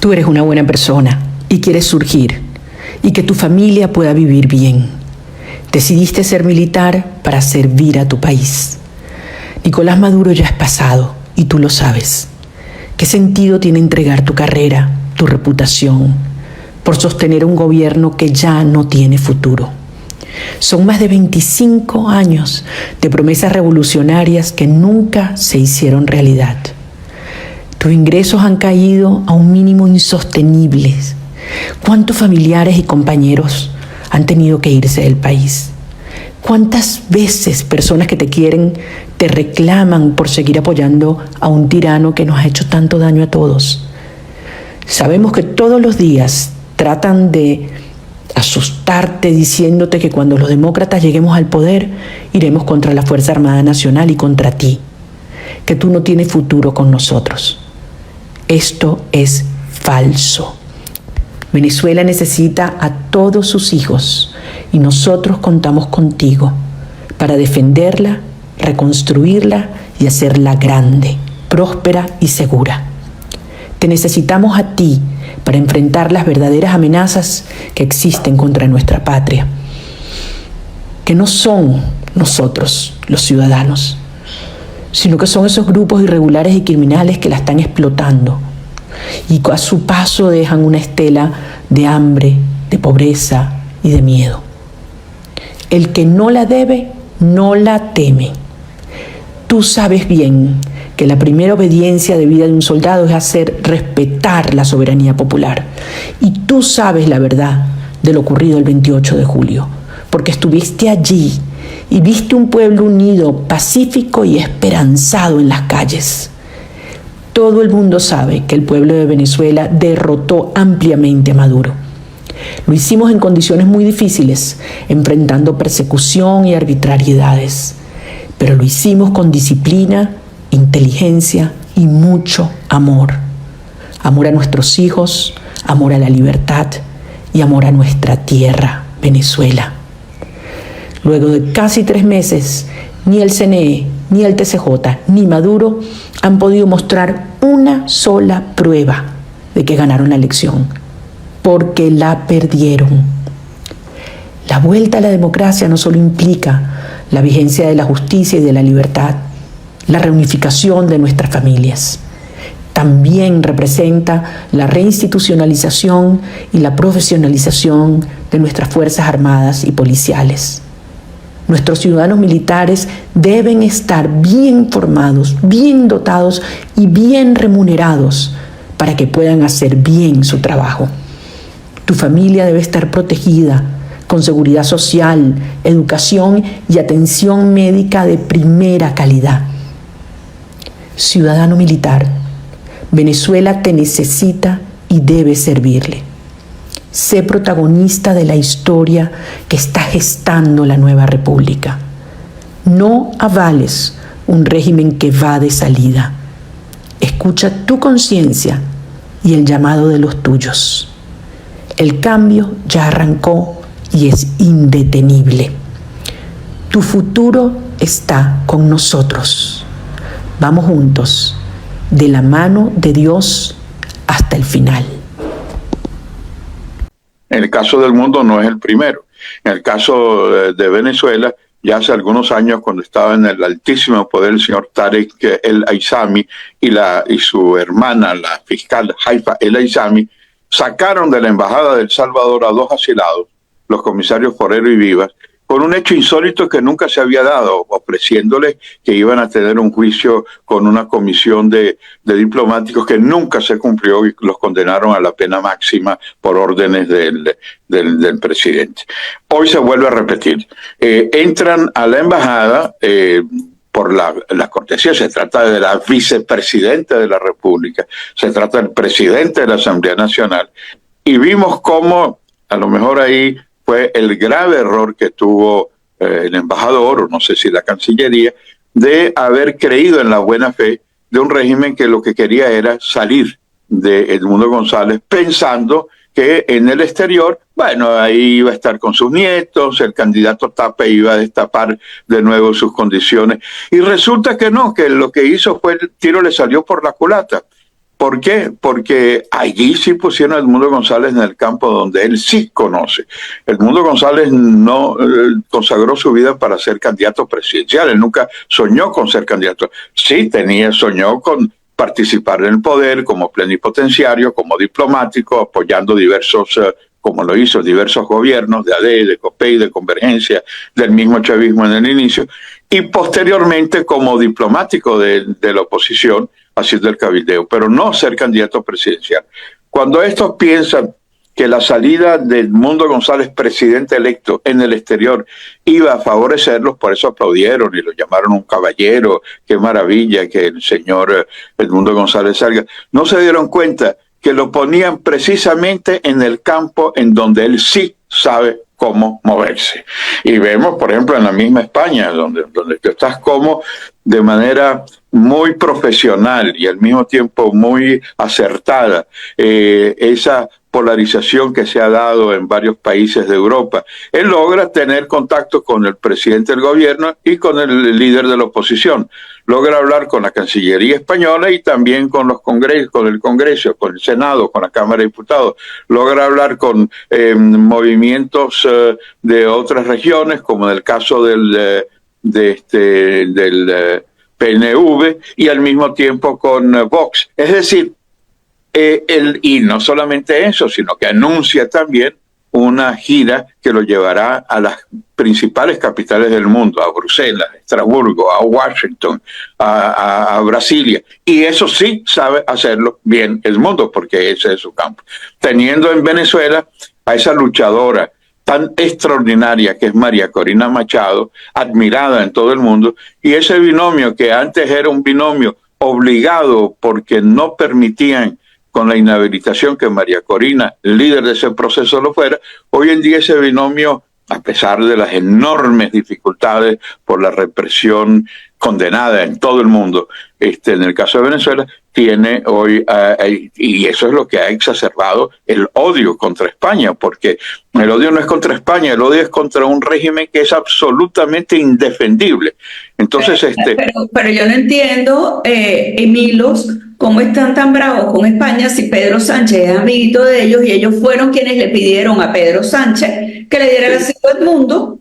Tú eres una buena persona y quieres surgir y que tu familia pueda vivir bien. Decidiste ser militar para servir a tu país. Nicolás Maduro ya es pasado y tú lo sabes. ¿Qué sentido tiene entregar tu carrera, tu reputación, por sostener un gobierno que ya no tiene futuro? Son más de 25 años de promesas revolucionarias que nunca se hicieron realidad. Tus ingresos han caído a un mínimo insostenible. ¿Cuántos familiares y compañeros han tenido que irse del país? ¿Cuántas veces personas que te quieren te reclaman por seguir apoyando a un tirano que nos ha hecho tanto daño a todos? Sabemos que todos los días tratan de asustarte diciéndote que cuando los demócratas lleguemos al poder iremos contra la Fuerza Armada Nacional y contra ti, que tú no tienes futuro con nosotros. Esto es falso. Venezuela necesita a todos sus hijos y nosotros contamos contigo para defenderla, reconstruirla y hacerla grande, próspera y segura. Te necesitamos a ti para enfrentar las verdaderas amenazas que existen contra nuestra patria, que no son nosotros, los ciudadanos, sino que son esos grupos irregulares y criminales que la están explotando y a su paso dejan una estela de hambre, de pobreza y de miedo. El que no la debe, no la teme. Tú sabes bien que la primera obediencia debida de un soldado es hacer respetar la soberanía popular. Y tú sabes la verdad de lo ocurrido el 28 de julio, porque estuviste allí y viste un pueblo unido, pacífico y esperanzado en las calles. Todo el mundo sabe que el pueblo de Venezuela derrotó ampliamente a Maduro. Lo hicimos en condiciones muy difíciles, enfrentando persecución y arbitrariedades, pero lo hicimos con disciplina, inteligencia y mucho amor. Amor a nuestros hijos, amor a la libertad y amor a nuestra tierra, Venezuela. Luego de casi 3 meses, ni el CNE, ni el TCJ, ni Maduro han podido mostrar una sola prueba de que ganaron la elección, porque la perdieron. La vuelta a la democracia no solo implica la vigencia de la justicia y de la libertad, la reunificación de nuestras familias. También representa la reinstitucionalización y la profesionalización de nuestras Fuerzas Armadas y policiales. Nuestros ciudadanos militares deben estar bien formados, bien dotados y bien remunerados para que puedan hacer bien su trabajo. Tu familia debe estar protegida con seguridad social, educación y atención médica de primera calidad. Ciudadano militar, Venezuela te necesita y debe servirle. Sé protagonista de la historia que está gestando la nueva república. No avales un régimen que va de salida. Escucha tu conciencia y el llamado de los tuyos. El cambio ya arrancó y es indetenible. Tu futuro está con nosotros. Vamos juntos, de la mano de Dios hasta el final. En el caso del mundo no es el primero. En el caso de Venezuela, ya hace algunos años, cuando estaba en el altísimo poder el señor Tarek El Aissami y su hermana, la fiscal Haifa El Aissami, sacaron de la embajada de El Salvador a 2 asilados, los comisarios Forero y Vivas, con un hecho insólito que nunca se había dado, ofreciéndoles que iban a tener un juicio con una comisión de diplomáticos que nunca se cumplió y los condenaron a la pena máxima por órdenes del presidente. Hoy se vuelve a repetir. Entran a la embajada por la cortesía. Se trata de la vicepresidenta de la República, se trata del presidente de la Asamblea Nacional, y vimos cómo a lo mejor ahí fue el grave error que tuvo el embajador, o no sé si la Cancillería, de haber creído en la buena fe de un régimen que lo que quería era salir de Edmundo González, pensando que en el exterior, bueno, ahí iba a estar con sus nietos, el candidato Tape iba a destapar de nuevo sus condiciones. Y resulta que no, que lo que hizo fue el tiro le salió por la culata. ¿Por qué? Porque allí sí pusieron a Edmundo González en el campo donde él sí conoce. Edmundo González no consagró su vida para ser candidato presidencial, él nunca soñó con ser candidato. Sí soñó con participar en el poder como plenipotenciario, como diplomático, apoyando como lo hizo, diversos gobiernos de AD, de COPEI, de Convergencia, del mismo chavismo en el inicio, y posteriormente como diplomático de la oposición, haciendo el cabildeo, pero no ser candidato presidencial. Cuando estos piensan que la salida de Edmundo González, presidente electo en el exterior, iba a favorecerlos, por eso aplaudieron y lo llamaron un caballero, qué maravilla que el señor Edmundo González salga. No se dieron cuenta que lo ponían precisamente en el campo en donde él sí sabe cómo moverse. Y vemos, por ejemplo, en la misma España, donde tú estás como de manera muy profesional y al mismo tiempo muy acertada, esa polarización que se ha dado en varios países de Europa. Él logra tener contacto con el presidente del gobierno y con el líder de la oposición. Logra hablar con la Cancillería española y también con los congresos, con el Congreso, con el Senado, con la Cámara de Diputados. Logra hablar con movimientos de otras regiones, como en el caso del PNV, y al mismo tiempo con Vox. Es decir, y no solamente eso, sino que anuncia también una gira que lo llevará a las principales capitales del mundo, a Bruselas, a Estrasburgo, a Washington, a Brasilia. Y eso sí sabe hacerlo bien el mundo, porque ese es su campo. Teniendo en Venezuela a esa luchadora tan extraordinaria que es María Corina Machado, admirada en todo el mundo, y ese binomio que antes era un binomio obligado porque no permitían con la inhabilitación que María Corina, líder de ese proceso, lo fuera, hoy en día ese binomio, a pesar de las enormes dificultades por la represión condenada en todo el mundo, en el caso de Venezuela, tiene hoy, y eso es lo que ha exacerbado el odio contra España, porque el odio no es contra España, el odio es contra un régimen que es absolutamente indefendible. Entonces, pero yo no entiendo, Emilos, cómo están tan bravos con España si Pedro Sánchez es amiguito de ellos y ellos fueron quienes le pidieron a Pedro Sánchez que le diera el asilo al mundo.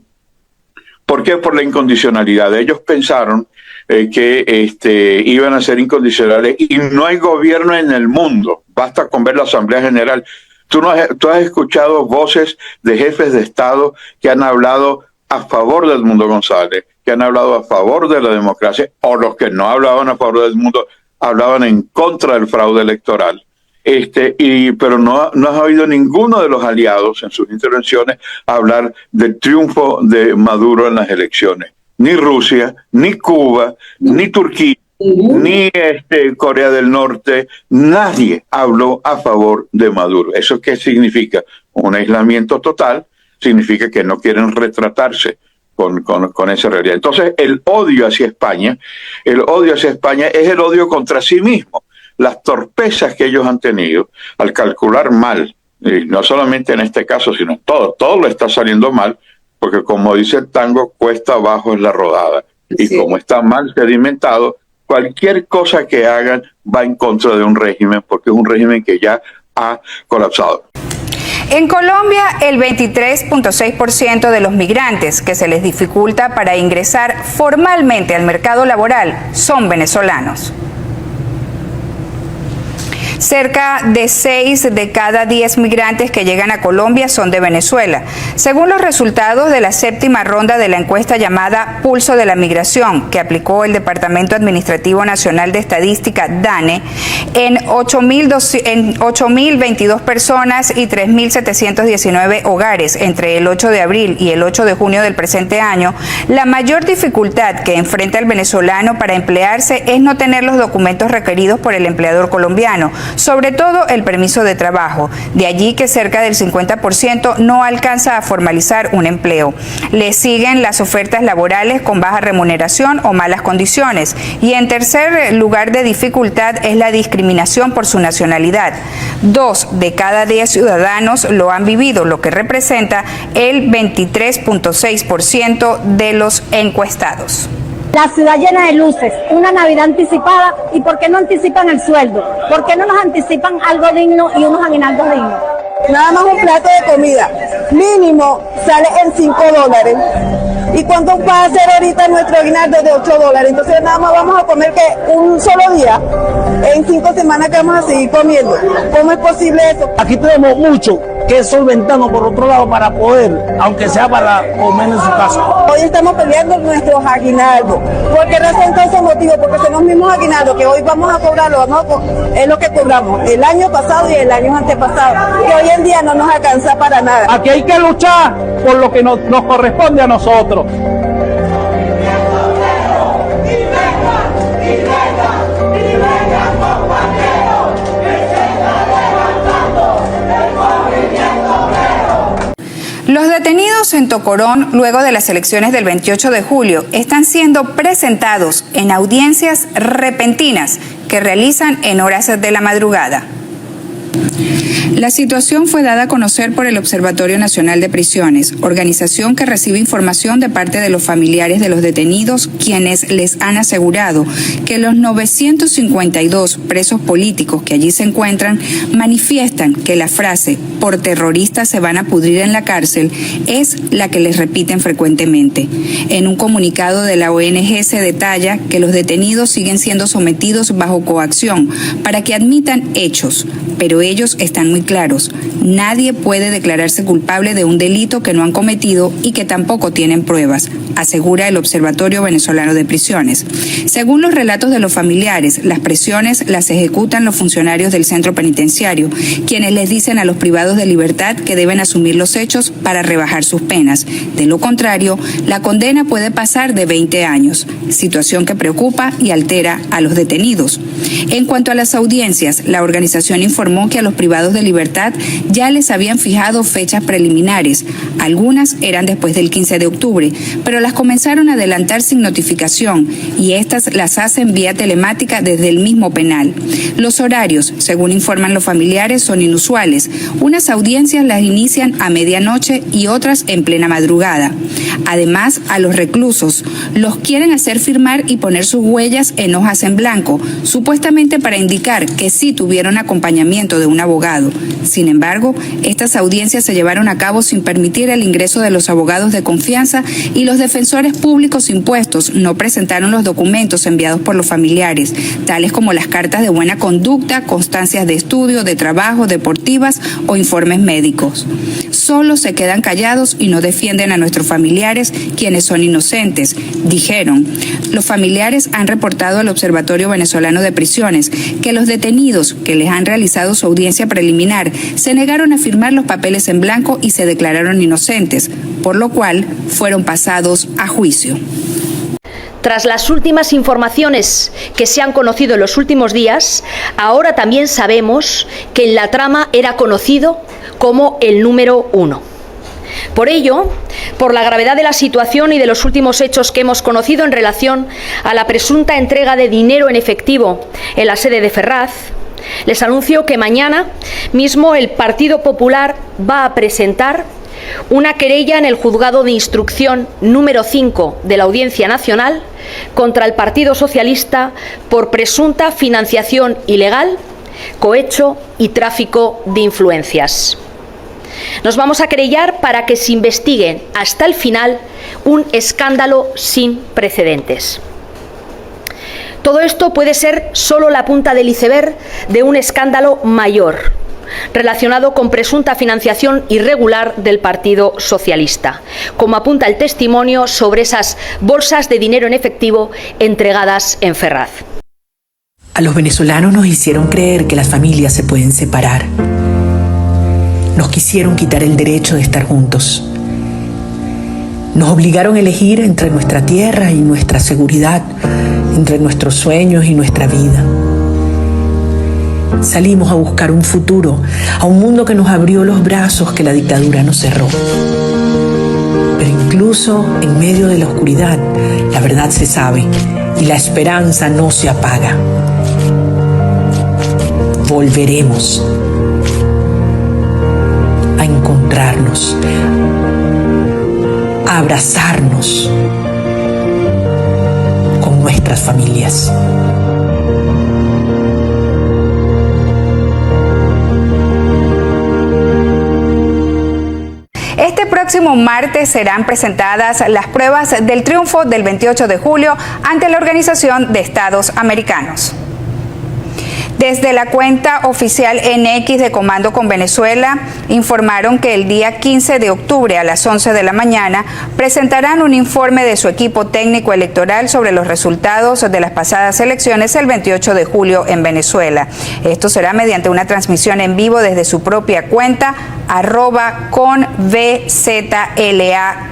¿Por qué? Por la incondicionalidad. Ellos pensaron que iban a ser incondicionales y no hay gobierno en el mundo. Basta con ver la Asamblea General. Tú has escuchado voces de jefes de Estado que han hablado a favor de Edmundo González, que han hablado a favor de la democracia, o los que no hablaban a favor de Edmundo hablaban en contra del fraude electoral. Pero no has oído ninguno de los aliados en sus intervenciones hablar del triunfo de Maduro en las elecciones. Ni Rusia, ni Cuba, ni Turquía, ni Corea del Norte, nadie habló a favor de Maduro. ¿Eso qué significa? Un aislamiento total, significa que no quieren retratarse con esa realidad. Entonces, el odio hacia España es el odio contra sí mismo. Las torpezas que ellos han tenido al calcular mal, y no solamente en este caso, sino en todo le está saliendo mal, porque como dice el tango, cuesta abajo es la rodada. Y sí, como está mal sedimentado, cualquier cosa que hagan va en contra de un régimen, porque es un régimen que ya ha colapsado. En Colombia, el 23.6% de los migrantes que se les dificulta para ingresar formalmente al mercado laboral son venezolanos. Cerca de 6 de cada 10 migrantes que llegan a Colombia son de Venezuela. Según los resultados de la séptima ronda de la encuesta llamada Pulso de la Migración, que aplicó el Departamento Administrativo Nacional de Estadística, DANE, en 8.022 personas y 3.719 hogares entre el 8 de abril y el 8 de junio del presente año, la mayor dificultad que enfrenta el venezolano para emplearse es no tener los documentos requeridos por el empleador colombiano, sobre todo el permiso de trabajo. De allí que cerca del 50% no alcanza a formalizar un empleo. Le siguen las ofertas laborales con baja remuneración o malas condiciones. Y en tercer lugar de dificultad es la discriminación por su nacionalidad. 2 de cada 10 ciudadanos lo han vivido, lo que representa el 23.6% de los encuestados. La ciudad llena de luces, una Navidad anticipada. ¿Y por qué no anticipan el sueldo? ¿Por qué no nos anticipan algo digno y unos aguinaldos dignos? Nada más un plato de comida mínimo sale en $5. ¿Y cuánto va a ser ahorita nuestro aguinaldo de $8? Entonces nada más vamos a comer que un solo día, en 5 semanas que vamos a seguir comiendo. ¿Cómo es posible eso? Aquí tenemos mucho que solventarnos por otro lado para poder, aunque sea para comer en su casa. Hoy estamos peleando nuestros aguinaldos. ¿Por qué razón causa motivo? Porque son los mismos aguinaldos que hoy vamos a cobrarlo, es lo que cobramos el año pasado y el año antepasado, que hoy en día no nos alcanza para nada. Aquí hay que luchar por lo que nos corresponde a nosotros. Los detenidos en Tocorón, luego de las elecciones del 28 de julio, están siendo presentados en audiencias repentinas que realizan en horas de la madrugada. La situación fue dada a conocer por el Observatorio Nacional de Prisiones, organización que recibe información de parte de los familiares de los detenidos, quienes les han asegurado que los 952 presos políticos que allí se encuentran manifiestan que la frase "por terroristas se van a pudrir en la cárcel" es la que les repiten frecuentemente. En un comunicado de la ONG se detalla que los detenidos siguen siendo sometidos bajo coacción para que admitan hechos, pero ellos están muy claros: nadie puede declararse culpable de un delito que no han cometido y que tampoco tienen pruebas, asegura el Observatorio Venezolano de Prisiones. Según los relatos de los familiares, las presiones las ejecutan los funcionarios del centro penitenciario, quienes les dicen a los privados de libertad que deben asumir los hechos para rebajar sus penas. De lo contrario, la condena puede pasar de 20 años, situación que preocupa y altera a los detenidos. En cuanto a las audiencias, la organización informó que a los privados de libertad ya les habían fijado fechas preliminares. Algunas eran después del 15 de octubre, pero las comenzaron a adelantar sin notificación y estas las hacen vía telemática desde el mismo penal. Los horarios, según informan los familiares, son inusuales. Unas audiencias las inician a medianoche y otras en plena madrugada. Además, a los reclusos los quieren hacer firmar y poner sus huellas en hojas en blanco, supuestamente para indicar que sí tuvieron acompañamiento de un abogado. Sin embargo, estas audiencias se llevaron a cabo sin permitir el ingreso de los abogados de confianza y los defensores públicos impuestos no presentaron los documentos enviados por los familiares, tales como las cartas de buena conducta, constancias de estudio, de trabajo, deportivas o informes médicos. Solo se quedan callados y no defienden a nuestros familiares, quienes son inocentes, dijeron. Los familiares han reportado al Observatorio Venezolano de Prisiones que los detenidos que les han realizado su audiencia preliminar se negaron a firmar los papeles en blanco y se declararon inocentes, por lo cual fueron pasados a juicio. Tras las últimas informaciones que se han conocido en los últimos días, ahora también sabemos que en la trama era conocido como el número 1. Por ello, por la gravedad de la situación y de los últimos hechos que hemos conocido en relación a la presunta entrega de dinero en efectivo en la sede de Ferraz, les anuncio que mañana mismo el Partido Popular va a presentar una querella en el Juzgado de Instrucción número 5 de la Audiencia Nacional contra el Partido Socialista por presunta financiación ilegal, cohecho y tráfico de influencias. Nos vamos a querellar para que se investigue hasta el final un escándalo sin precedentes. Todo esto puede ser solo la punta del iceberg de un escándalo mayor, relacionado con presunta financiación irregular del Partido Socialista, como apunta el testimonio sobre esas bolsas de dinero en efectivo entregadas en Ferraz. A los venezolanos nos hicieron creer que las familias se pueden separar. Nos quisieron quitar el derecho de estar juntos. Nos obligaron a elegir entre nuestra tierra y nuestra seguridad, entre nuestros sueños y nuestra vida. Salimos a buscar un futuro, a un mundo que nos abrió los brazos que la dictadura nos cerró. Pero incluso en medio de la oscuridad, la verdad se sabe y la esperanza no se apaga. Volveremos a encontrarnos, a abrazarnos, nuestras familias. Este próximo martes serán presentadas las pruebas del triunfo del 28 de julio ante la Organización de Estados Americanos. Desde la cuenta oficial en X de Comando con Venezuela, informaron que el día 15 de octubre a las 11 de la mañana presentarán un informe de su equipo técnico electoral sobre los resultados de las pasadas elecciones el 28 de julio en Venezuela. Esto será mediante una transmisión en vivo desde su propia cuenta @convzla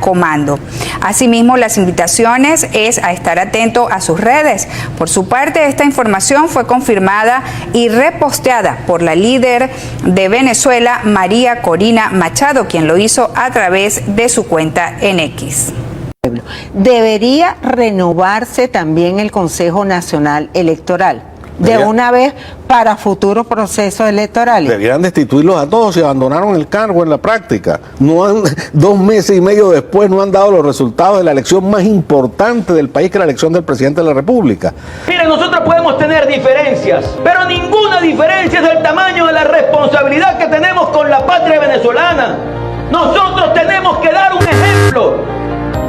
comando. Asimismo, las invitaciones es a estar atento a sus redes. Por su parte, esta información fue confirmada y reposteada por la líder de Venezuela, María Corina Machado, quien lo hizo a través de su cuenta en X. Debería renovarse también el Consejo Nacional Electoral de una vez para futuros procesos electorales. Deberían destituirlos a todos y abandonaron el cargo en la práctica. 2 meses y medio después no han dado los resultados de la elección más importante del país, que es la elección del presidente de la República. Miren, nosotros podemos tener diferencias, pero ninguna diferencia es del tamaño de la responsabilidad que tenemos con la patria venezolana. Nosotros tenemos que dar un ejemplo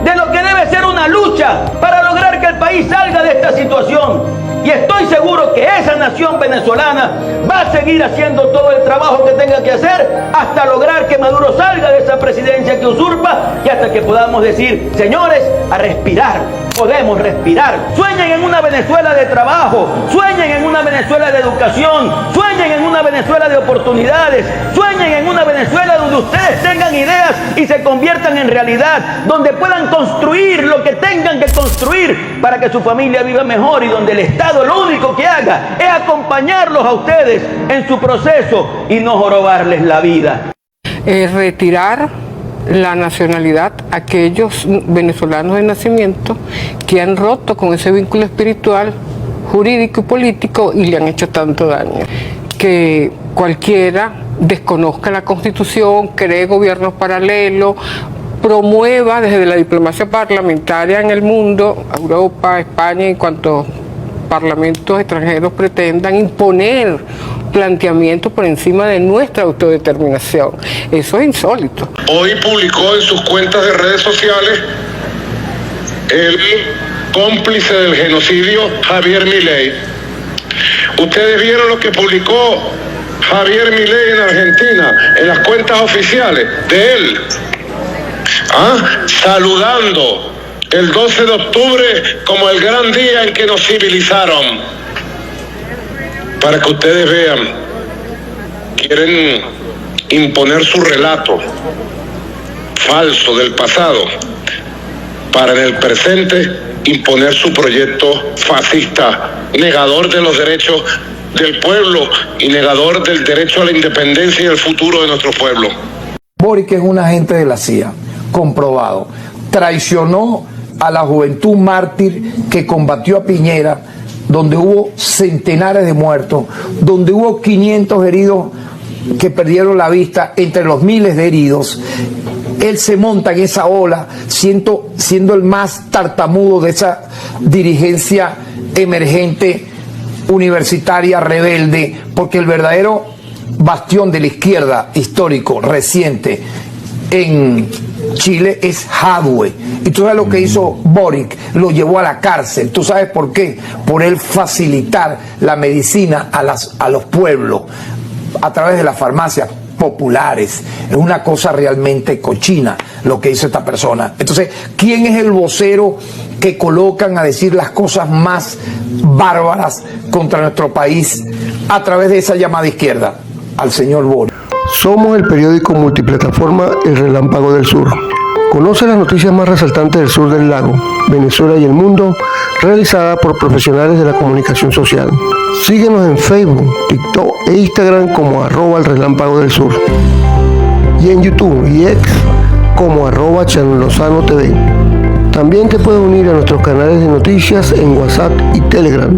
de lo que debe ser una lucha para lograr que el país salga de esta situación. Y estoy seguro que esa nación venezolana va a seguir haciendo todo el trabajo que tenga que hacer hasta lograr que Maduro salga de esa presidencia que usurpa y hasta que podamos decir, señores, a respirar. Podemos respirar. Sueñen en una Venezuela de trabajo, sueñen en una Venezuela de educación, sueñen en una Venezuela de oportunidades, sueñen en una Venezuela donde ustedes tengan ideas y se conviertan en realidad, donde puedan construir lo que tengan que construir para que su familia viva mejor y donde el Estado lo único que haga es acompañarlos a ustedes en su proceso y no jorobarles la vida. Retirar la nacionalidad a aquellos venezolanos de nacimiento que han roto con ese vínculo espiritual, jurídico y político y le han hecho tanto daño. Que cualquiera desconozca la Constitución, cree gobiernos paralelos, promueva desde la diplomacia parlamentaria en el mundo, Europa, España y cuantos parlamentos extranjeros pretendan imponer planteamientos por encima de nuestra autodeterminación. Eso es insólito. Hoy publicó en sus cuentas de redes sociales el cómplice del genocidio, Javier Milei. Ustedes vieron lo que publicó Javier Milei en Argentina, en las cuentas oficiales de él, saludando el 12 de octubre como el gran día en que nos civilizaron. Para que ustedes vean, quieren imponer su relato falso del pasado para en el presente imponer su proyecto fascista, negador de los derechos del pueblo y negador del derecho a la independencia y el futuro de nuestro pueblo. Boric es un agente de la CIA, comprobado. Traicionó a la juventud mártir que combatió a Piñera, donde hubo centenares de muertos, donde hubo 500 heridos que perdieron la vista entre los miles de heridos. Él se monta en esa ola, siendo el más tartamudo de esa dirigencia emergente, universitaria, rebelde, porque el verdadero bastión de la izquierda histórico, reciente, en Chile es Jadwe. Y tú sabes lo que hizo Boric, lo llevó a la cárcel. ¿Tú sabes por qué? Por él facilitar la medicina a los pueblos a través de las farmacias populares. Es una cosa realmente cochina lo que hizo esta persona. Entonces, ¿quién es el vocero que colocan a decir las cosas más bárbaras contra nuestro país a través de esa llamada izquierda? Al señor Boric. Somos el periódico multiplataforma El Relámpago del Sur. Conoce las noticias más resaltantes del sur del lago, Venezuela y el mundo, realizada por profesionales de la comunicación social. Síguenos en Facebook, TikTok e Instagram como @El Relámpago del Sur. Y en YouTube y X como @ChannelLozanoTV. También te puedes unir a nuestros canales de noticias en WhatsApp y Telegram.